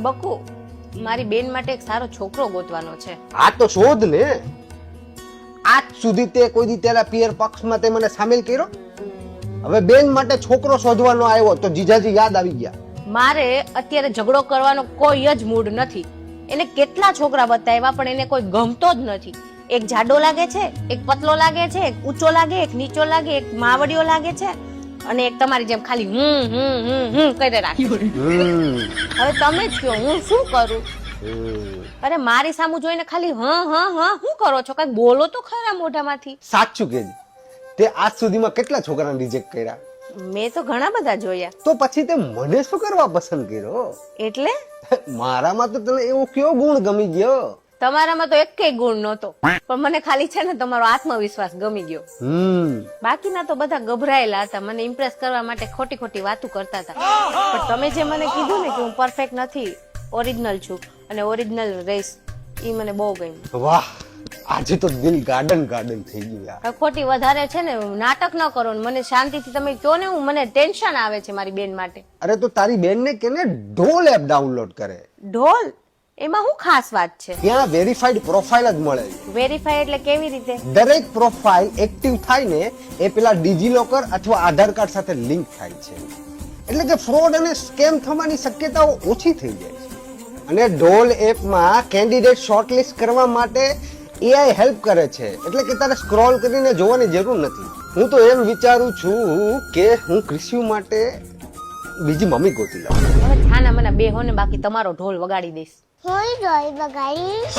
બકુ મારી બેન માટે એક સારો છોકરો ગોતવાનો છે. આ તો શોધ ને. આજ સુધી તે કોઈ દી તેના પિયર પક્ષમાં તે મને સામેલ કર્યો. હવે બેન માટે છોકરો શોધવાનો આવ્યો તો જીજાજી યાદ આવી ગયા. મારે અત્યારે ઝઘડો કરવાનો કોઈ જ મૂડ નથી. એને કેટલા છોકરા બતાવ્યા પણ એને કોઈ ગમતો જ નથી. એક જાડો લાગે છે, એક પતલો લાગે છે, એક ઊંચો લાગે, એક નીચો લાગે, એક માવડિયો લાગે છે અને એક તમારી જેમ ખાલી કરી રાખે. હવે તમે જ કહો હું શું કરું? અરે મારી સામું જોઈને ખાલી શું કરો છો? કઈ બોલો તો ખરા મોઢામાંથી. સાચું કેજે, તે આજ સુધીમાં કેટલા છોકરાને રિજેક્ટ કર્યા? મેં તો ઘણા બધા જોયા. તો પછી તે મને શું કરવા પસંદ કર્યો? એટલે મારામાં તો તને એવો કયો ગુણ ગમી ગયો? તમારામાં તો એકેય ગુણ નહોતો, પણ મને ખાલી છે ને તમારો આત્મવિશ્વાસ ગમી ગયો. બાકીના તો બધા ગભરાયેલા હતા, મને ઇમ્પ્રેસ કરવા માટે ખોટી ખોટી વાતો કરતા હતા. પણ તમે જે મને કીધું ને કે હું પરફેક્ટ નથી, ઓરિજિનલ છું અને ઓરિજિનલ રહીશ, ઈ મને બહુ ગમ્યું. વાહ, આજે તો દિલ ગાર્ડન ગાર્ડન થઈ ગયું યાર. હવે ખોટી વધારે છે ને નાટક ન કરો ને મને શાંતિથી તમે કહો ને. હું મને ટેન્શન આવે છે મારી બેન માટે. અરે તો તારી બેન ને કેને ઢોલ એપ ડાઉનલોડ કરે. ઢોલ? એમાં શું ખાસ વાત છે? ત્યાં વેરીફાઈડ પ્રોફાઇલ જ મળે. વેરીફાઈ એટલે કેવી રીતે? દરેક પ્રોફાઇલ એક્ટિવ થાય ને એ પેલા ડિજીલોકર અથવા આધાર કાર્ડ સાથે લિંક થાય છે, એટલે કે ફ્રોડ અને સ્કેમ થવાની શક્યતાઓ ઓછી થઈ જાય છે. અને ઢોલ એપમાં કેન્ડિડેટ શોર્ટલિસ્ટ કરવા માટે એઆઈ હેલ્પ કરે છે, એટલે કે તારે સ્ક્રોલ કરીને જોવાની જરૂર નથી. હું તો એમ વિચારું છું કે હું ક્રિસ્યુ માટે બીજી મમ્મી ગોતી લઉં. હવે છાના મને બે હો ને બાકી તમારો ઢોલ વગાડી દઈશ. હોઈ રોય બગાડીશ.